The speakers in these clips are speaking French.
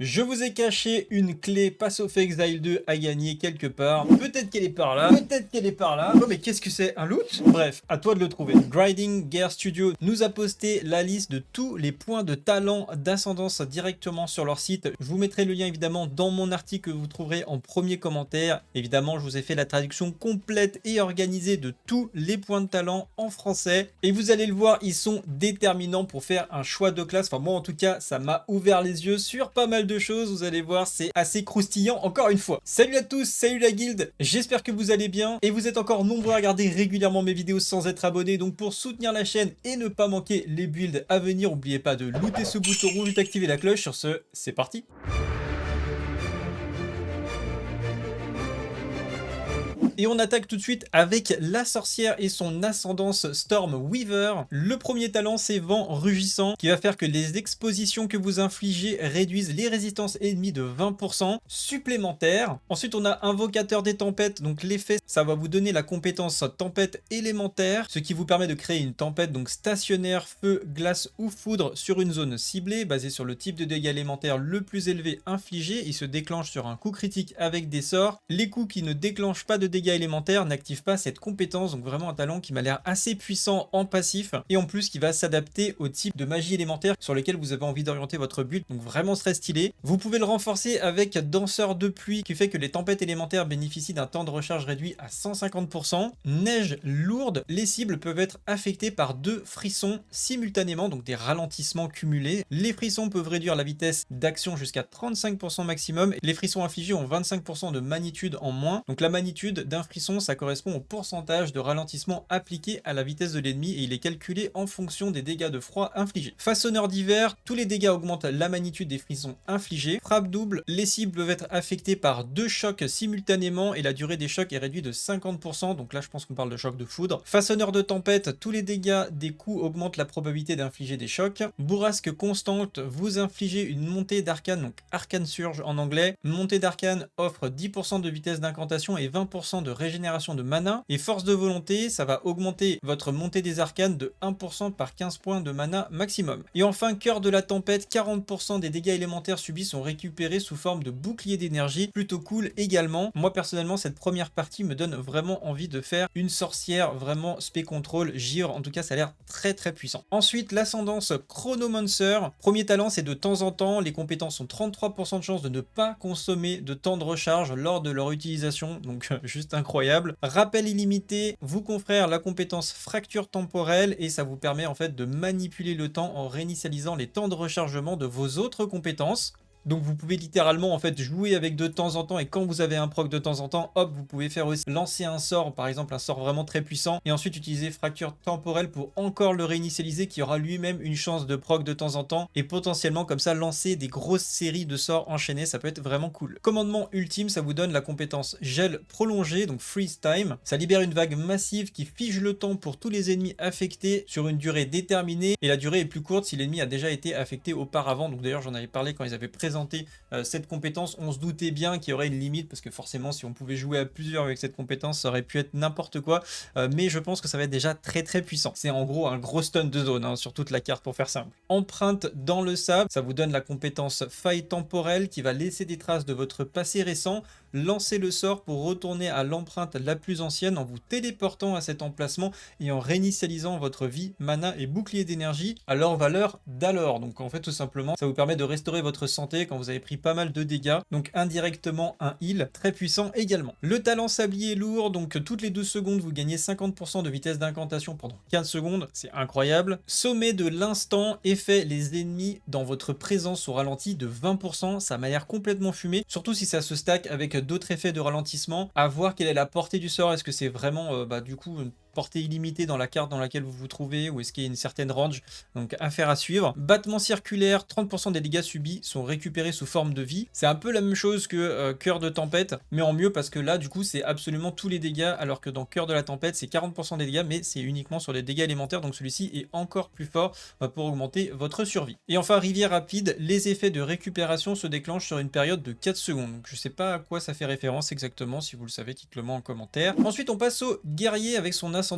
Je vous ai caché une clé Pass of Exile 2 à gagner quelque part. Peut-être qu'elle est par là, peut-être qu'elle est par là. Oh mais qu'est-ce que c'est? Un loot? Bref, à toi de le trouver. Grinding Gear Studio nous a posté la liste de tous les points de talent d'ascendance directement sur leur site. Je vous mettrai le lien évidemment dans mon article que vous trouverez en premier commentaire. Évidemment, je vous ai fait la traduction complète et organisée de tous les points de talent en français. Et vous allez le voir, ils sont déterminants pour faire un choix de classe. Enfin moi en tout cas, ça m'a ouvert les yeux sur pas mal de choses, vous allez voir, c'est assez croustillant encore une fois. Salut à tous, salut la guilde, j'espère que vous allez bien et vous êtes encore nombreux à regarder régulièrement mes vidéos sans être abonnés, donc pour soutenir la chaîne et ne pas manquer les builds à venir, n'oubliez pas de looter ce bouton rouge et d'activer la cloche. Sur ce, c'est parti. Et on attaque tout de suite avec la sorcière et son ascendance Storm Weaver. Le premier talent, c'est Vent Rugissant, qui va faire que les expositions que vous infligez réduisent les résistances ennemies de 20% supplémentaires. Ensuite, on a Invocateur des Tempêtes. Donc l'effet, ça va vous donner la compétence Tempête élémentaire, ce qui vous permet de créer une tempête donc stationnaire, feu, glace ou foudre sur une zone ciblée, basée sur le type de dégâts élémentaires le plus élevé infligé. Il se déclenche sur un coup critique avec des sorts. Les coups qui ne déclenchent pas de dégâts élémentaire n'active pas cette compétence, donc vraiment un talent qui m'a l'air assez puissant en passif et en plus qui va s'adapter au type de magie élémentaire sur lequel vous avez envie d'orienter votre build, donc vraiment très stylé. Vous pouvez le renforcer avec Danseur de pluie qui fait que les tempêtes élémentaires bénéficient d'un temps de recharge réduit à 150%. Neige lourde, les cibles peuvent être affectées par 2 frissons simultanément, donc des ralentissements cumulés. Les frissons peuvent réduire la vitesse d'action jusqu'à 35% maximum. Les frissons infligés ont 25% de magnitude en moins, donc la magnitude d'un frisson, ça correspond au pourcentage de ralentissement appliqué à la vitesse de l'ennemi et il est calculé en fonction des dégâts de froid infligés. Façonneur d'hiver, tous les dégâts augmentent la magnitude des frissons infligés. Frappe double, les cibles peuvent être affectées par 2 chocs simultanément et la durée des chocs est réduite de 50%, donc là je pense qu'on parle de choc de foudre. Façonneur de tempête, tous les dégâts des coups augmentent la probabilité d'infliger des chocs. Bourrasque constante, vous infligez une montée d'arcane, donc arcane surge en anglais. Montée d'arcane offre 10% de vitesse d'incantation et 20% de régénération de mana, et force de volonté, ça va augmenter votre montée des arcanes de 1% par 15 points de mana maximum. Et enfin, cœur de la tempête, 40% des dégâts élémentaires subis sont récupérés sous forme de bouclier d'énergie, plutôt cool également. Moi personnellement, cette première partie me donne vraiment envie de faire une sorcière vraiment spé contrôle gire, en tout cas ça a l'air très très puissant. Ensuite, l'ascendance Chronomancer, premier talent, c'est de temps en temps, les compétences ont 33% de chance de ne pas consommer de temps de recharge lors de leur utilisation, donc juste incroyable. Rappel illimité, vous confère la compétence fracture temporelle et ça vous permet en fait de manipuler le temps en réinitialisant les temps de rechargement de vos autres compétences. Donc vous pouvez littéralement en fait jouer avec de temps en temps et quand vous avez un proc de temps en temps, hop, vous pouvez faire aussi lancer un sort, par exemple un sort vraiment très puissant et ensuite utiliser fracture temporelle pour encore le réinitialiser qui aura lui-même une chance de proc de temps en temps et potentiellement comme ça lancer des grosses séries de sorts enchaînés, ça peut être vraiment cool. Commandement ultime, ça vous donne la compétence gel prolongé, donc freeze time. Ça libère une vague massive qui fige le temps pour tous les ennemis affectés sur une durée déterminée et la durée est plus courte si l'ennemi a déjà été affecté auparavant. Donc d'ailleurs j'en avais parlé quand ils avaient présenté cette compétence, on se doutait bien qu'il y aurait une limite parce que forcément si on pouvait jouer à plusieurs avec cette compétence ça aurait pu être n'importe quoi, mais je pense que ça va être déjà très très puissant. C'est en gros un gros stun de zone sur toute la carte pour faire simple. Empreinte dans le sable, ça vous donne la compétence faille temporelle qui va laisser des traces de votre passé récent. Lancez le sort pour retourner à l'empreinte la plus ancienne en vous téléportant à cet emplacement et en réinitialisant votre vie, mana et bouclier d'énergie à leur valeur d'alors. Donc en fait tout simplement ça vous permet de restaurer votre santé quand vous avez pris pas mal de dégâts, donc indirectement un heal très puissant également. Le talent sablier lourd, donc toutes les 12 secondes vous gagnez 50% de vitesse d'incantation pendant 15 secondes, c'est incroyable. Sommet de l'instant, effet les ennemis dans votre présence sont ralentis de 20%, ça m'a l'air complètement fumé, surtout si ça se stack avec d'autres effets de ralentissement. À voir quelle est la portée du sort, est-ce que c'est vraiment du coup une portée illimitée dans la carte dans laquelle vous vous trouvez ou est-ce qu'il y a une certaine range, donc affaire à suivre. Battement circulaire, 30% des dégâts subis sont récupérés sous forme de vie. C'est un peu la même chose que Cœur de Tempête, mais en mieux parce que là du coup c'est absolument tous les dégâts alors que dans Cœur de la Tempête c'est 40% des dégâts mais c'est uniquement sur les dégâts élémentaires, donc celui-ci est encore plus fort pour augmenter votre survie. Et enfin rivière rapide, les effets de récupération se déclenchent sur une période de 4 secondes. Donc je sais pas à quoi ça fait référence exactement, si vous le savez dites-le moi en commentaire. Ensuite on passe au guerrier avec son ascendance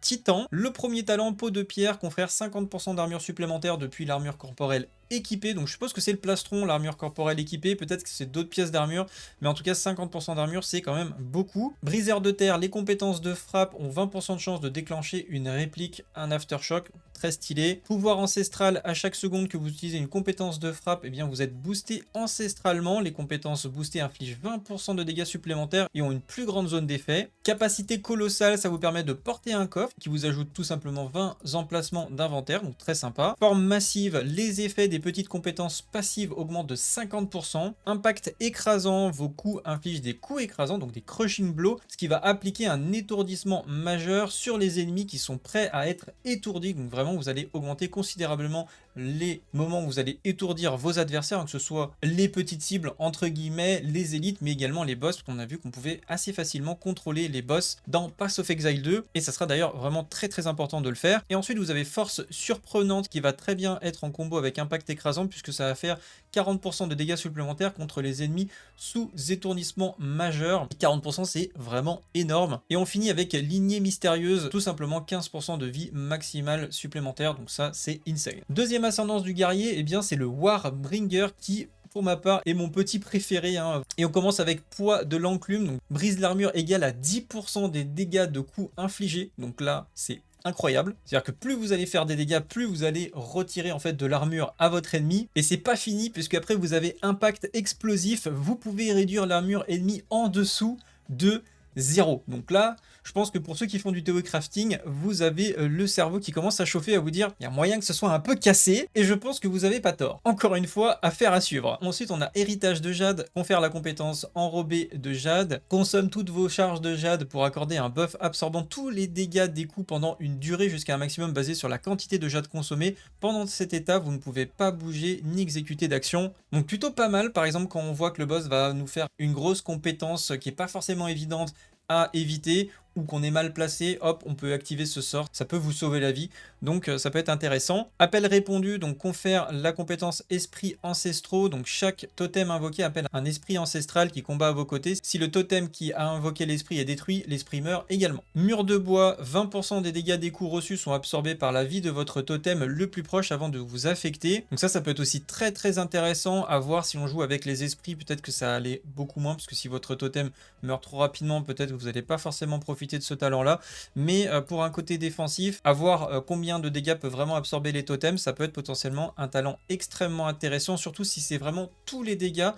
titan. Le premier talent peau de pierre confère 50% d'armure supplémentaire depuis l'armure corporelle équipé. Donc je suppose que c'est le plastron, l'armure corporelle équipée. Peut-être que c'est d'autres pièces d'armure. Mais en tout cas, 50% d'armure, c'est quand même beaucoup. Briseur de terre, les compétences de frappe ont 20% de chance de déclencher une réplique, un aftershock. Très stylé. Pouvoir ancestral, à chaque seconde que vous utilisez une compétence de frappe, eh bien vous êtes boosté ancestralement. Les compétences boostées infligent 20% de dégâts supplémentaires et ont une plus grande zone d'effet. Capacité colossale, ça vous permet de porter un coffre qui vous ajoute tout simplement 20 emplacements d'inventaire, donc très sympa. Forme massive, les effets des petites compétences passives augmentent de 50%. Impact écrasant, vos coups infligent des coups écrasants, donc des crushing blows, ce qui va appliquer un étourdissement majeur sur les ennemis qui sont prêts à être étourdis. Donc vraiment, vous allez augmenter considérablement les moments où vous allez étourdir vos adversaires, que ce soit les petites cibles entre guillemets, les élites, mais également les boss, parce qu'on a vu qu'on pouvait assez facilement contrôler les boss dans Path of Exile 2, et ça sera d'ailleurs vraiment très important de le faire. Et ensuite vous avez force surprenante qui va très bien être en combo avec impact écrasant, puisque ça va faire 40% de dégâts supplémentaires contre les ennemis sous étourdissement majeur. 40% c'est vraiment énorme. Et on finit avec lignée mystérieuse, tout simplement 15% de vie maximale supplémentaire, donc ça c'est insane. Deuxième ascendance du guerrier, eh bien c'est le Warbringer qui, pour ma part, est mon petit préféré, hein. Et on commence avec poids de l'enclume, donc brise l'armure égale à 10% des dégâts de coups infligés, donc là c'est incroyable. C'est-à-dire que plus vous allez faire des dégâts, plus vous allez retirer en fait de l'armure à votre ennemi. Et c'est pas fini, puisque après vous avez impact explosif, vous pouvez réduire l'armure ennemie en dessous de 0. Donc là, je pense que pour ceux qui font du ToE crafting, vous avez le cerveau qui commence à chauffer, à vous dire il y a moyen que ce soit un peu cassé, et je pense que vous avez pas tort. Encore une fois, affaire à suivre. Ensuite, on a héritage de jade, confère la compétence enrobé de jade, consomme toutes vos charges de jade pour accorder un buff absorbant tous les dégâts des coups pendant une durée jusqu'à un maximum basé sur la quantité de jade consommée. Pendant cet état, vous ne pouvez pas bouger ni exécuter d'action. Donc plutôt pas mal, par exemple quand on voit que le boss va nous faire une grosse compétence qui est pas forcément évidente à éviter, ou qu'on est mal placé, hop, on peut activer ce sort, ça peut vous sauver la vie, donc ça peut être intéressant. Appel répondu, donc confère la compétence esprit ancestraux, donc chaque totem invoqué appelle un esprit ancestral qui combat à vos côtés. Si le totem qui a invoqué l'esprit est détruit, l'esprit meurt également. Mur de bois, 20% des dégâts des coups reçus sont absorbés par la vie de votre totem le plus proche avant de vous affecter. Donc ça peut être aussi très intéressant à voir si on joue avec les esprits, peut-être que ça allait beaucoup moins, parce que si votre totem meurt trop rapidement, peut-être que vous n'allez pas forcément profiter de ce talent là, mais pour un côté défensif, avoir combien de dégâts peut vraiment absorber les totems, ça peut être potentiellement un talent extrêmement intéressant, surtout si c'est vraiment tous les dégâts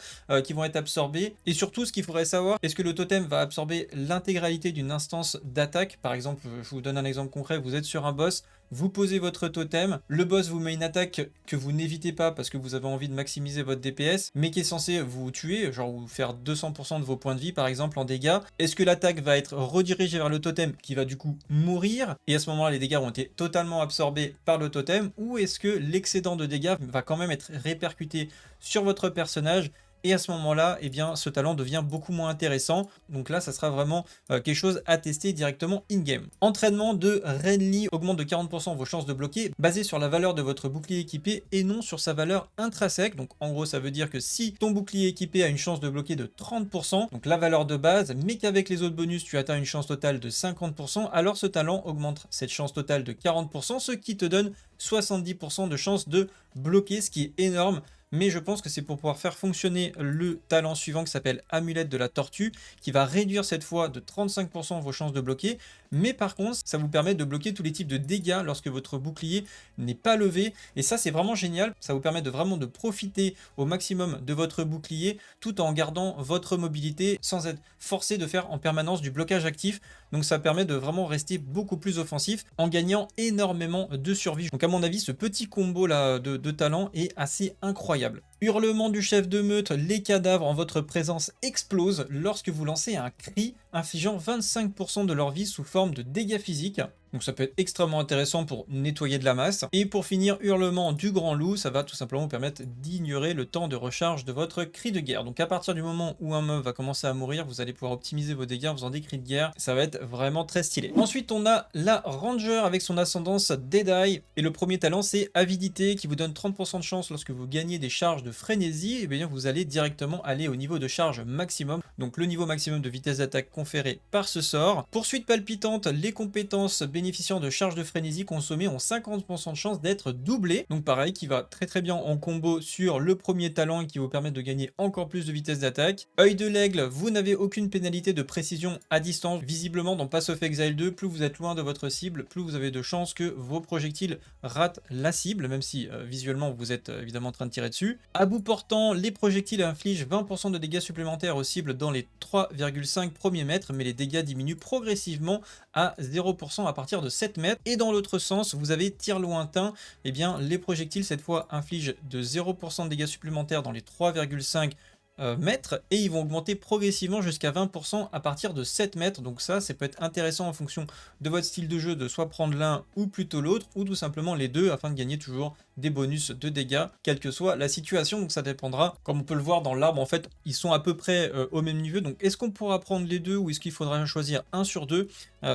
qui vont être absorbés. Et surtout, ce qu'il faudrait savoir, est-ce que le totem va absorber l'intégralité d'une instance d'attaque? Par exemple, je vous donne un exemple concret, vous êtes sur un boss, vous posez votre totem, le boss vous met une attaque que vous n'évitez pas parce que vous avez envie de maximiser votre DPS, mais qui est censé vous tuer, genre vous faire 200% de vos points de vie par exemple en dégâts. Est-ce que l'attaque va être redirigée vers le totem qui va du coup mourir, et à ce moment-là les dégâts ont été totalement absorbés par le totem, ou est-ce que l'excédent de dégâts va quand même être répercuté sur votre personnage? Et à ce moment-là, eh bien, ce talent devient beaucoup moins intéressant. Donc là, ça sera vraiment quelque chose à tester directement in-game. Entraînement de Renly augmente de 40% vos chances de bloquer, basé sur la valeur de votre bouclier équipé et non sur sa valeur intrinsèque. Donc en gros, ça veut dire que si ton bouclier équipé a une chance de bloquer de 30%, donc la valeur de base, mais qu'avec les autres bonus, tu atteins une chance totale de 50%, alors ce talent augmente cette chance totale de 40%, ce qui te donne 70% de chance de bloquer, ce qui est énorme. Mais je pense que c'est pour pouvoir faire fonctionner le talent suivant qui s'appelle Amulette de la Tortue, qui va réduire cette fois de 35% vos chances de bloquer. Mais par contre, ça vous permet de bloquer tous les types de dégâts lorsque votre bouclier n'est pas levé. Et ça, c'est vraiment génial. Ça vous permet de vraiment de profiter au maximum de votre bouclier, tout en gardant votre mobilité, sans être forcé de faire en permanence du blocage actif. Donc ça permet de vraiment rester beaucoup plus offensif, en gagnant énormément de survie. Donc à mon avis, ce petit combo là de talent est assez incroyable. Hurlement du chef de meute, les cadavres en votre présence explosent lorsque vous lancez un cri, infligeant 25% de leur vie sous forme de dégâts physiques. Donc ça peut être extrêmement intéressant pour nettoyer de la masse. Et pour finir, hurlement du grand loup, ça va tout simplement vous permettre d'ignorer le temps de recharge de votre cri de guerre. Donc à partir du moment où un mob va commencer à mourir, vous allez pouvoir optimiser vos dégâts en faisant des cris de guerre. Ça va être vraiment très stylé. Ensuite, on a la Ranger avec son ascendance Deadeye. Et le premier talent, c'est Avidité, qui vous donne 30% de chance lorsque vous gagnez des charges de de frénésie, et bien vous allez directement aller au niveau de charge maximum, donc le niveau maximum de vitesse d'attaque conféré par ce sort. Poursuite palpitante, les compétences bénéficiant de charge de frénésie consommées ont 50% de chance d'être doublées, donc pareil, qui va très très bien en combo sur le premier talent et qui vous permet de gagner encore plus de vitesse d'attaque. Œil de l'aigle, vous n'avez aucune pénalité de précision à distance. Visiblement dans Path of Exile 2, plus vous êtes loin de votre cible, plus vous avez de chances que vos projectiles ratent la cible, même si visuellement vous êtes évidemment en train de tirer dessus. À bout portant, les projectiles infligent 20% de dégâts supplémentaires aux cibles dans les 3,5 premiers mètres, mais les dégâts diminuent progressivement à 0% à partir de 7 mètres. Et dans l'autre sens, vous avez tir lointain, et bien les projectiles cette fois infligent de 0% de dégâts supplémentaires dans les 3,5 mètres et ils vont augmenter progressivement jusqu'à 20% à partir de 7 mètres. Donc ça peut être intéressant en fonction de votre style de jeu de soit prendre l'un ou plutôt l'autre ou tout simplement les deux afin de gagner toujours des bonus de dégâts quelle que soit la situation. Donc ça dépendra, comme on peut le voir dans l'arbre en fait ils sont à peu près au même niveau. Donc est-ce qu'on pourra prendre les deux ou est-ce qu'il faudra choisir un sur deux?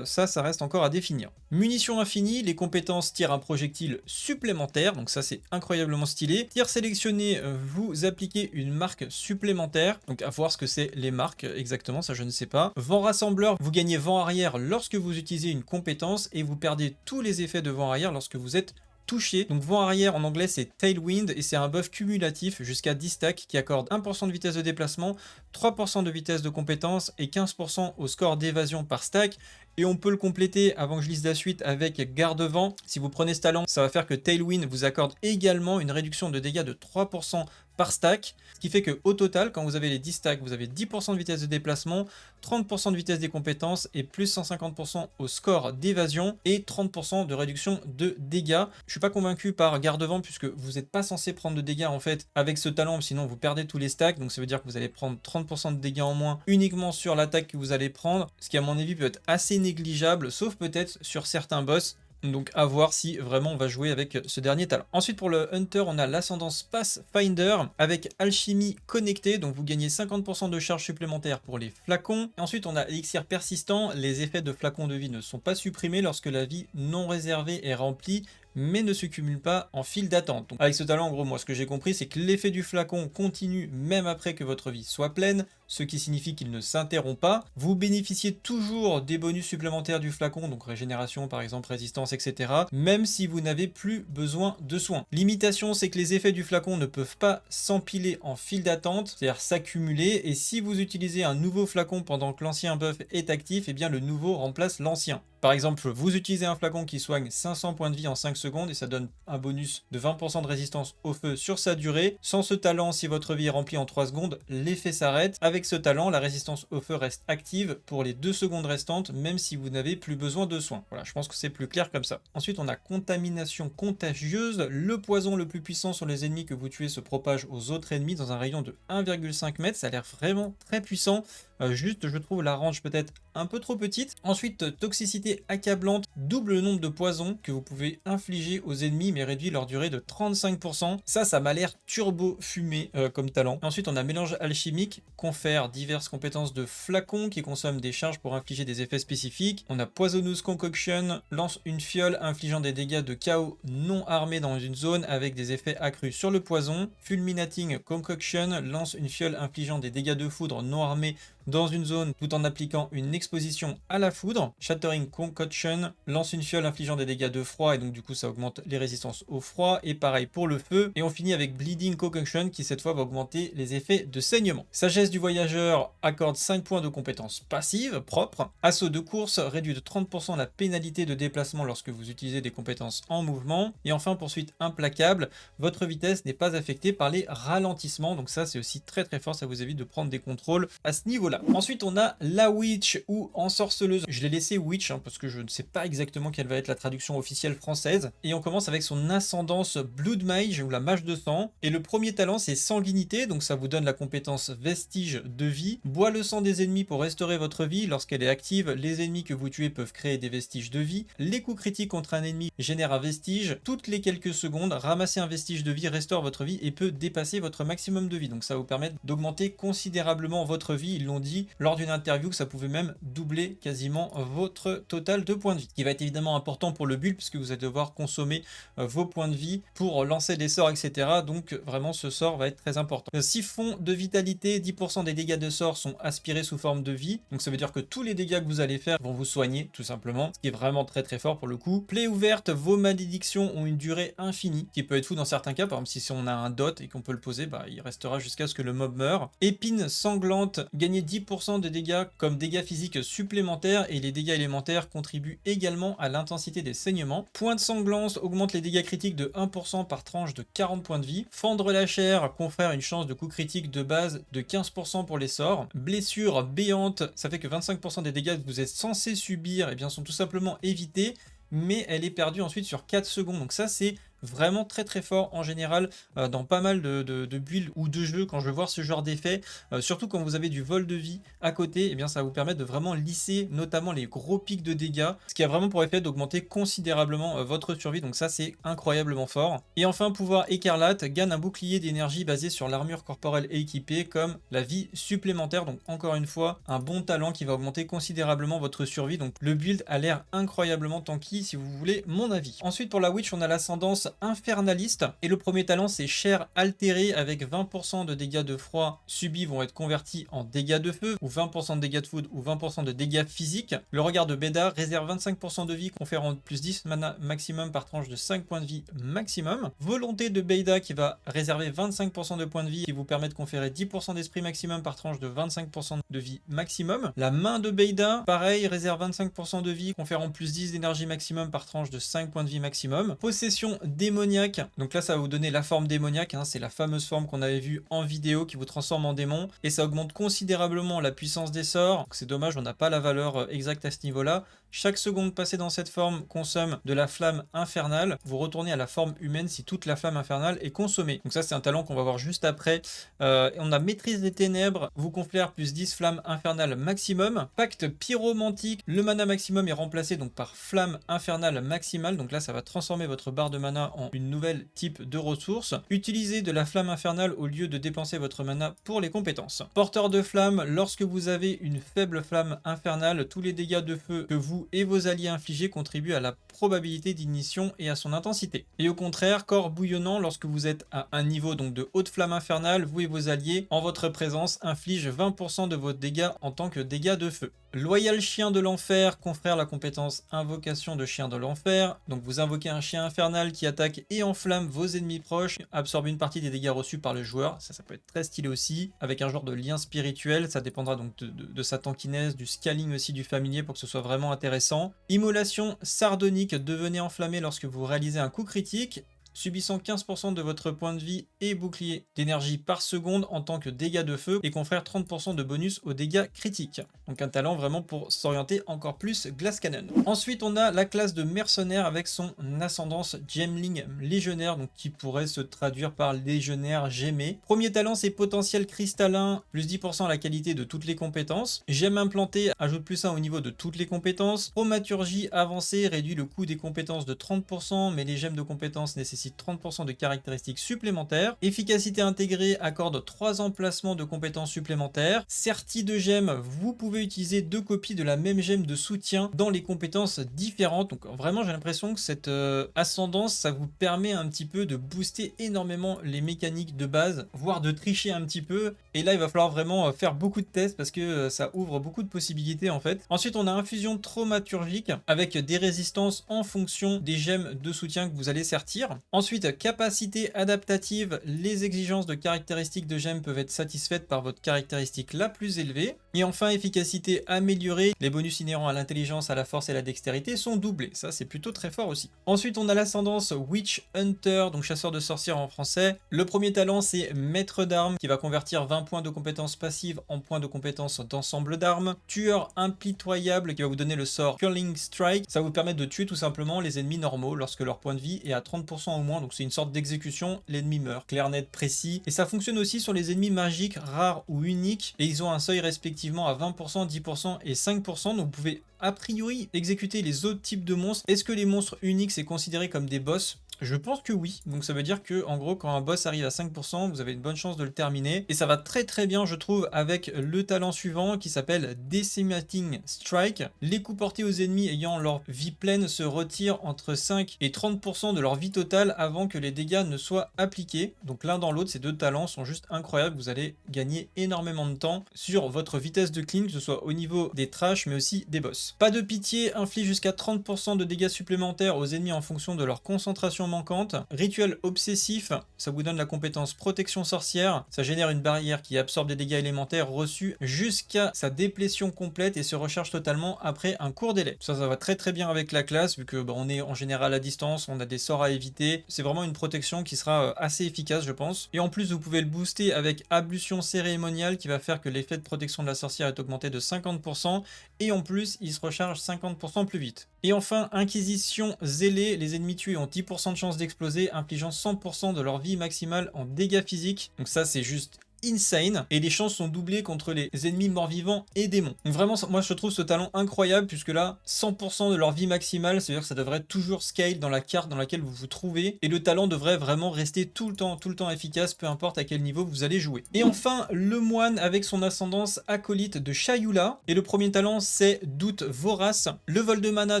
Ça reste encore à définir. Munitions infinies, les compétences tirent un projectile supplémentaire, donc ça c'est incroyablement stylé. Tir sélectionné, vous appliquez une marque supplémentaire, donc à voir ce que c'est les marques exactement, ça je ne sais pas. Vent rassembleur, vous gagnez vent arrière lorsque vous utilisez une compétence et vous perdez tous les effets de vent arrière lorsque vous êtes touché. Donc vent arrière en anglais c'est Tailwind et c'est un buff cumulatif jusqu'à 10 stacks qui accorde 1% de vitesse de déplacement, 3% de vitesse de compétence et 15% au score d'évasion par stack. Et on peut le compléter avant que je lise la suite avec garde-vent. Si vous prenez ce talent, ça va faire que Tailwind vous accorde également une réduction de dégâts de 3% par stack. Ce qui fait qu'au total, quand vous avez les 10 stacks, vous avez 10% de vitesse de déplacement, 30% de vitesse des compétences et plus 150% au score d'évasion et 30% de réduction de dégâts. Je suis pas convaincu par garde-vent puisque vous n'êtes pas censé prendre de dégâts en fait avec ce talent, sinon vous perdez tous les stacks. Donc ça veut dire que vous allez prendre 30% de dégâts en moins uniquement sur l'attaque que vous allez prendre. Ce qui à mon avis peut être assez négligeable, sauf peut-être sur certains boss. Donc à voir si vraiment on va jouer avec ce dernier talent. Ensuite pour le Hunter, on a l'ascendance Pathfinder avec alchimie connectée. Donc vous gagnez 50% de charge supplémentaire pour les flacons. Et ensuite on a élixir persistant. Les effets de flacons de vie ne sont pas supprimés lorsque la vie non réservée est remplie, mais ne se cumule pas en file d'attente. Donc avec ce talent, en gros, moi ce que j'ai compris, c'est que l'effet du flacon continue même après que votre vie soit pleine, ce qui signifie qu'il ne s'interrompt pas. Vous bénéficiez toujours des bonus supplémentaires du flacon, donc régénération par exemple, résistance, etc., même si vous n'avez plus besoin de soins. Limitation, c'est que les effets du flacon ne peuvent pas s'empiler en file d'attente, c'est-à-dire s'accumuler, et si vous utilisez un nouveau flacon pendant que l'ancien buff est actif, et bien le nouveau remplace l'ancien. Par exemple, vous utilisez un flacon qui soigne 500 points de vie en 5 secondes et ça donne un bonus de 20% de résistance au feu sur sa durée. Sans ce talent, si votre vie est remplie en 3 secondes, l'effet s'arrête. Avec ce talent, la résistance au feu reste active pour les 2 secondes restantes, même si vous n'avez plus besoin de soins. Voilà, je pense que c'est plus clair comme ça. Ensuite, on a contamination contagieuse. Le poison le plus puissant sur les ennemis que vous tuez se propage aux autres ennemis dans un rayon de 1,5 m. Ça a l'air vraiment très puissant. Juste, je trouve la range peut-être un peu trop petite. Ensuite, toxicité accablante, double le nombre de poisons que vous pouvez infliger aux ennemis, mais réduit leur durée de 35%. Ça m'a l'air turbo fumé comme talent. Ensuite, on a mélange alchimique, confère diverses compétences de flacons qui consomment des charges pour infliger des effets spécifiques. On a poisonneuse concoction, lance une fiole infligeant des dégâts de chaos non armés dans une zone avec des effets accrus sur le poison. Fulminating concoction, lance une fiole infligeant des dégâts de foudre non armés dans une zone tout en appliquant une exposition à la foudre. Shattering Concoction lance une fiole infligeant des dégâts de froid et donc du coup ça augmente les résistances au froid, et pareil pour le feu. Et on finit avec Bleeding Concoction qui cette fois va augmenter les effets de saignement. Sagesse du voyageur accorde 5 points de compétences passives propres. Assaut de course réduit de 30% la pénalité de déplacement lorsque vous utilisez des compétences en mouvement. Et enfin poursuite implacable, votre vitesse n'est pas affectée par les ralentissements, donc ça c'est aussi très très fort, ça vous évite de prendre des contrôles à ce niveau-là. Ensuite on a la Witch ou ensorceleuse. Je l'ai laissé Witch parce que je ne sais pas exactement quelle va être la traduction officielle française. Et on commence avec son ascendance Blood Mage ou la mage de sang. Et le premier talent c'est sanguinité, donc ça vous donne la compétence vestige de vie. Boit le sang des ennemis pour restaurer votre vie. Lorsqu'elle est active, les ennemis que vous tuez peuvent créer des vestiges de vie. Les coups critiques contre un ennemi génèrent un vestige. Toutes les quelques secondes, ramasser un vestige de vie restaure votre vie et peut dépasser votre maximum de vie. Donc ça vous permet d'augmenter considérablement votre vie. Ils l'ont dit lors d'une interview que ça pouvait même doubler quasiment votre total de points de vie. Ce qui va être évidemment important pour le build puisque vous allez devoir consommer vos points de vie pour lancer des sorts, etc. Donc vraiment ce sort va être très important. Siphon de vitalité, 10% des dégâts de sort sont aspirés sous forme de vie. Donc ça veut dire que tous les dégâts que vous allez faire vont vous soigner tout simplement. Ce qui est vraiment très très fort pour le coup. Plaie ouverte, vos malédictions ont une durée infinie qui peut être fou dans certains cas. Par exemple si on a un dot et qu'on peut le poser, il restera jusqu'à ce que le mob meure. Épine sanglante, gagnez 10% de dégâts comme dégâts physiques supplémentaires et les dégâts élémentaires contribuent également à l'intensité des saignements. Pointe sanglante augmente les dégâts critiques de 1% par tranche de 40 points de vie. Fendre la chair confère une chance de coup critique de base de 15% pour les sorts. Blessure béante, ça fait que 25% des dégâts que vous êtes censé subir sont tout simplement évités, mais elle est perdue ensuite sur 4 secondes. Donc ça c'est vraiment très très fort en général dans pas mal de builds ou de jeux quand je veux voir ce genre d'effet, surtout quand vous avez du vol de vie à côté, ça va vous permettre de vraiment lisser notamment les gros pics de dégâts, ce qui a vraiment pour effet d'augmenter considérablement votre survie, donc ça c'est incroyablement fort. Et enfin pouvoir écarlate gagne un bouclier d'énergie basé sur l'armure corporelle équipée comme la vie supplémentaire, donc encore une fois un bon talent qui va augmenter considérablement votre survie, donc le build a l'air incroyablement tanky si vous voulez mon avis. Ensuite pour la witch on a l'ascendance infernaliste et le premier talent c'est chair altérée avec 20% de dégâts de froid subis vont être convertis en dégâts de feu ou 20% de dégâts de foudre ou 20% de dégâts physiques. Le regard de Beda réserve 25% de vie conférant plus 10 mana maximum par tranche de 5 points de vie maximum. Volonté de Beda qui va réserver 25% de points de vie qui vous permet de conférer 10% d'esprit maximum par tranche de 25% de vie maximum. La main de Beda pareil réserve 25% de vie conférant plus 10 d'énergie maximum par tranche de 5 points de vie maximum. Possession démoniaque, donc là ça va vous donner la forme démoniaque, c'est la fameuse forme qu'on avait vue en vidéo qui vous transforme en démon et ça augmente considérablement la puissance des sorts. C'est dommage on n'a pas la valeur exacte à ce niveau là. Chaque seconde passée dans cette forme consomme de la flamme infernale, vous retournez à la forme humaine si toute la flamme infernale est consommée. Donc ça c'est un talent qu'on va voir juste après. On a maîtrise des ténèbres, vous confère plus 10 flammes infernales maximum. Pacte pyromantique, le mana maximum est remplacé donc par flamme infernale maximale, donc là ça va transformer votre barre de mana en une nouvelle type de ressource. Utilisez de la flamme infernale au lieu de dépenser votre mana pour les compétences. Porteur de flamme, lorsque vous avez une faible flamme infernale, tous les dégâts de feu que vous et vos alliés infligés contribuent à la probabilité d'ignition et à son intensité. Et au contraire, corps bouillonnant, lorsque vous êtes à un niveau donc de haute flamme infernale, vous et vos alliés, en votre présence, infligent 20% de vos dégâts en tant que dégâts de feu. Loyal chien de l'enfer confère la compétence invocation de chien de l'enfer. Donc vous invoquez un chien infernal qui attaque et enflamme vos ennemis proches, absorbe une partie des dégâts reçus par le joueur. Ça peut être très stylé aussi, avec un genre de lien spirituel. Ça dépendra donc de sa tankiness, du scaling aussi du familier pour que ce soit vraiment intéressant. Immolation sardonique, devenez enflammé lorsque vous réalisez un coup critique, subissant 15% de votre point de vie et bouclier d'énergie par seconde en tant que dégâts de feu et confère 30% de bonus aux dégâts critiques. Donc un talent vraiment pour s'orienter encore plus Glass Cannon. Ensuite on a la classe de mercenaire avec son ascendance Gemling légionnaire, donc qui pourrait se traduire par légionnaire gémé. Premier talent c'est potentiel cristallin, plus 10% à la qualité de toutes les compétences. Gemme implantée ajoute plus 1 au niveau de toutes les compétences. Chromaturgie avancée réduit le coût des compétences de 30%, mais les gemmes de compétences nécessitent 30% de caractéristiques supplémentaires. Efficacité intégrée accorde 3 emplacements de compétences supplémentaires. Certi de gemmes, vous pouvez utiliser 2 copies de la même gemme de soutien dans les compétences différentes. Donc vraiment j'ai l'impression que cette ascendance ça vous permet un petit peu de booster énormément les mécaniques de base, voire de tricher un petit peu. Et là il va falloir vraiment faire beaucoup de tests parce que ça ouvre beaucoup de possibilités en fait. Ensuite on a infusion traumaturgique avec des résistances en fonction des gemmes de soutien que vous allez sertir. Ensuite, capacité adaptative, les exigences de caractéristiques de gemmes peuvent être satisfaites par votre caractéristique la plus élevée. Et enfin, efficacité améliorée, les bonus inhérents à l'intelligence, à la force et à la dextérité sont doublés. Ça, c'est plutôt très fort aussi. Ensuite, on a l'ascendance Witch Hunter, donc chasseur de sorcières en français. Le premier talent, c'est maître d'armes, qui va convertir 20 points de compétences passives en points de compétences d'ensemble d'armes. Tueur impitoyable, qui va vous donner le sort Curling Strike. Ça va vous permettre de tuer tout simplement les ennemis normaux lorsque leur point de vie est à 30% au moins, donc c'est une sorte d'exécution, l'ennemi meurt, clair, net, précis. Et ça fonctionne aussi sur les ennemis magiques, rares ou uniques, et ils ont un seuil respectivement à 20%, 10% et 5%, donc vous pouvez a priori exécuter les autres types de monstres. Est-ce que les monstres uniques c'est considéré comme des boss? Je pense que oui, donc ça veut dire que en gros quand un boss arrive à 5%, vous avez une bonne chance de le terminer, et ça va très très bien je trouve avec le talent suivant qui s'appelle Decimating Strike. Les coups portés aux ennemis ayant leur vie pleine se retirent entre 5 et 30% de leur vie totale avant que les dégâts ne soient appliqués. Donc l'un dans l'autre, ces deux talents sont juste incroyables, vous allez gagner énormément de temps sur votre vitesse de clean, que ce soit au niveau des trash mais aussi des boss. Pas de pitié, inflige jusqu'à 30% de dégâts supplémentaires aux ennemis en fonction de leur concentration manquante. Rituel obsessif, ça vous donne la compétence protection sorcière, ça génère une barrière qui absorbe des dégâts élémentaires reçus jusqu'à sa déplétion complète et se recharge totalement après un court délai. Ça va très très bien avec la classe vu que on est en général à distance, on a des sorts à éviter, c'est vraiment une protection qui sera assez efficace je pense. Et en plus vous pouvez le booster avec ablution cérémoniale qui va faire que l'effet de protection de la sorcière est augmenté de 50% et en plus il se recharge 50% plus vite. Et enfin, Inquisition zélée, les ennemis tués ont 10% de chance d'exploser, infligeant 100% de leur vie maximale en dégâts physiques. Donc ça c'est juste insane, et les chances sont doublées contre les ennemis morts-vivants et démons. Donc vraiment, moi je trouve ce talent incroyable, puisque là, 100% de leur vie maximale, c'est-à-dire que ça devrait toujours scale dans la carte dans laquelle vous vous trouvez, et le talent devrait vraiment rester tout le temps efficace, peu importe à quel niveau vous allez jouer. Et enfin, le moine avec son ascendance acolyte de Shayula, et le premier talent c'est Doute Vorace. Le vol de mana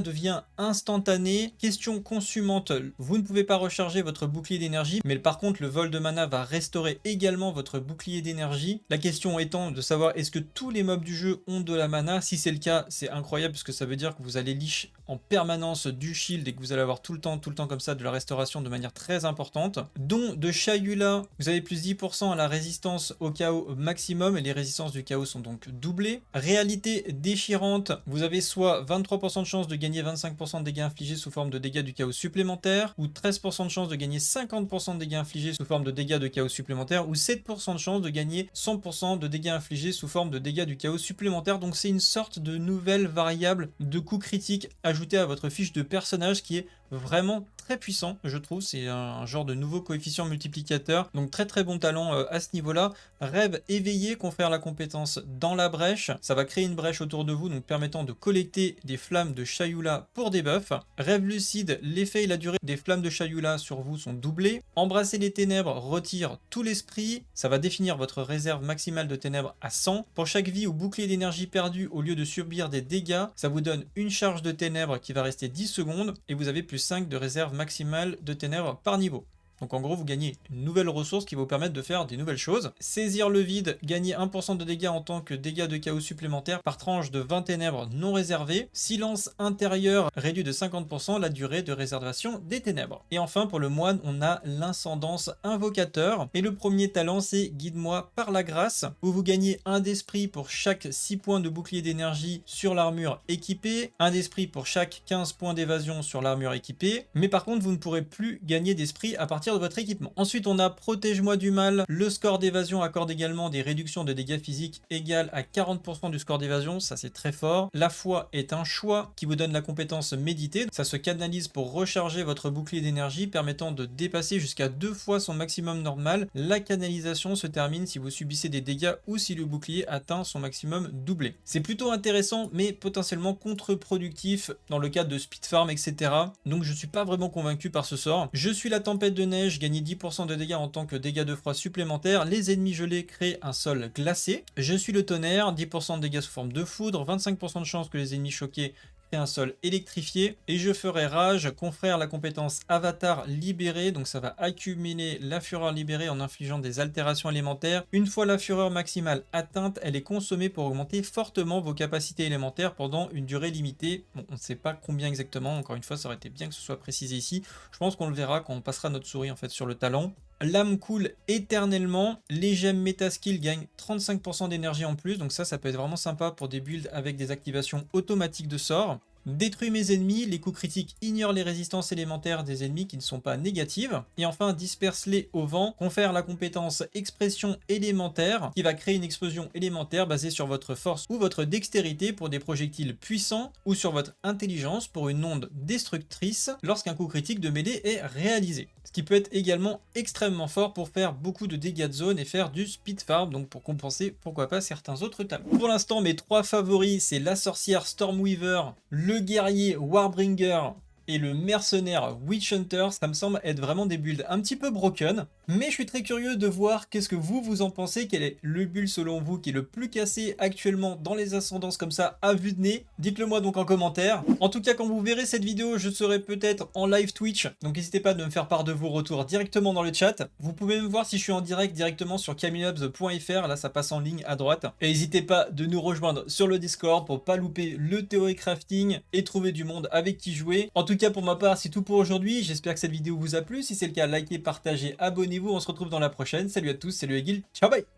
devient instantané. Question consumante, vous ne pouvez pas recharger votre bouclier d'énergie, mais par contre le vol de mana va restaurer également votre bouclier d'énergie. La question étant de savoir est-ce que tous les mobs du jeu ont de la mana. Si c'est le cas, c'est incroyable parce que ça veut dire que vous allez leash en permanence du shield et que vous allez avoir tout le temps comme ça de la restauration de manière très importante. Don de Shayula, vous avez plus 10% à la résistance au chaos maximum et les résistances du chaos sont donc doublées. Réalité déchirante, vous avez soit 23% de chance de gagner 25% de dégâts infligés sous forme de dégâts du chaos supplémentaires, ou 13% de chance de gagner 50% de dégâts infligés sous forme de dégâts de chaos supplémentaires, ou 7% de chance de gagner 100% de dégâts infligés sous forme de dégâts du chaos supplémentaire. Donc c'est une sorte de nouvelle variable de coût critique ajoutée à votre fiche de personnage qui est vraiment très puissant, je trouve. C'est un genre de nouveau coefficient multiplicateur, donc très bon talent à ce niveau là. Rêve éveillé confère la compétence dans la brèche, ça va créer une brèche autour de vous, donc permettant de collecter des flammes de Shayula pour des buffs. Rêve lucide, l'effet et la durée des flammes de Shayula sur vous sont doublés. Embrasser les ténèbres retire tout l'esprit, ça va définir votre réserve maximale de ténèbres à 100. Pour chaque vie ou bouclier d'énergie perdu, au lieu de subir des dégâts, ça vous donne une charge de ténèbres qui va rester 10 secondes et vous avez plus 5 de réserve maximale de ténèbres par niveau. Donc en gros, vous gagnez une nouvelle ressource qui va vous permettre de faire des nouvelles choses. Saisir le vide, gagner 1% de dégâts en tant que dégâts de chaos supplémentaires par tranche de 20 ténèbres non réservées. Silence intérieur réduit de 50% la durée de réservation des ténèbres. Et enfin, pour le moine, on a l'incendance invocateur. Et le premier talent, c'est Guide-moi par la grâce, où vous gagnez un d'esprit pour chaque 6 points de bouclier d'énergie sur l'armure équipée, un d'esprit pour chaque 15 points d'évasion sur l'armure équipée. Mais par contre, vous ne pourrez plus gagner d'esprit à partir de votre équipement. Ensuite, on a Protège-moi du mal. Le score d'évasion accorde également des réductions de dégâts physiques égales à 40% du score d'évasion. Ça, c'est très fort. La foi est un choix qui vous donne la compétence méditer. Ça se canalise pour recharger votre bouclier d'énergie, permettant de dépasser jusqu'à 2 fois son maximum normal. La canalisation se termine si vous subissez des dégâts ou si le bouclier atteint son maximum doublé. C'est plutôt intéressant, mais potentiellement contre-productif dans le cadre de speed farm, etc. Donc, je suis pas vraiment convaincu par ce sort. Je suis la tempête de neige, gagner 10% de dégâts en tant que dégâts de froid supplémentaires. Les ennemis gelés créent un sol glacé. Je suis le tonnerre, 10% de dégâts sous forme de foudre, 25% de chance que les ennemis choqués créent un sol électrifié. Et je ferai rage, confère la compétence avatar libéré, donc ça va accumuler la fureur libérée en infligeant des altérations élémentaires. Une fois la fureur maximale atteinte, elle est consommée pour augmenter fortement vos capacités élémentaires pendant une durée limitée. Bon, on ne sait pas combien exactement, encore une fois ça aurait été bien que ce soit précisé ici. Je pense qu'on le verra quand on passera notre souris en fait sur le talent. L'âme coule éternellement, les gemmes métaskill gagnent 35% d'énergie en plus, donc ça peut être vraiment sympa pour des builds avec des activations automatiques de sorts. Détruis mes ennemis, les coups critiques ignorent les résistances élémentaires des ennemis qui ne sont pas négatives. Et enfin, disperse-les au vent, confère la compétence expression élémentaire, qui va créer une explosion élémentaire basée sur votre force ou votre dextérité pour des projectiles puissants, ou sur votre intelligence pour une onde destructrice lorsqu'un coup critique de mêlée est réalisé. Ce qui peut être également extrêmement fort pour faire beaucoup de dégâts de zone et faire du speed farm, donc pour compenser pourquoi pas certains autres talents. Pour l'instant, mes 3 favoris, c'est la sorcière Stormweaver, le guerrier Warbringer et le mercenaire Witch Hunter, ça me semble être vraiment des builds un petit peu broken. Mais je suis très curieux de voir qu'est-ce que vous en pensez, quel est le build selon vous qui est le plus cassé actuellement dans les ascendances comme ça à vue de nez. Dites-le moi donc en commentaire. En tout cas, quand vous verrez cette vidéo, je serai peut-être en live Twitch, donc n'hésitez pas de me faire part de vos retours directement dans le chat. Vous pouvez me voir si je suis en direct directement sur camilhubs.fr, là ça passe en ligne à droite. Et n'hésitez pas de nous rejoindre sur le Discord pour pas louper le théorie crafting et trouver du monde avec qui jouer. En tout cas, pour ma part, c'est tout pour aujourd'hui. J'espère que cette vidéo vous a plu. Si c'est le cas, likez, partagez, abonnez-vous. On se retrouve dans la prochaine. Salut à tous, c'est le Egil. Ciao, bye!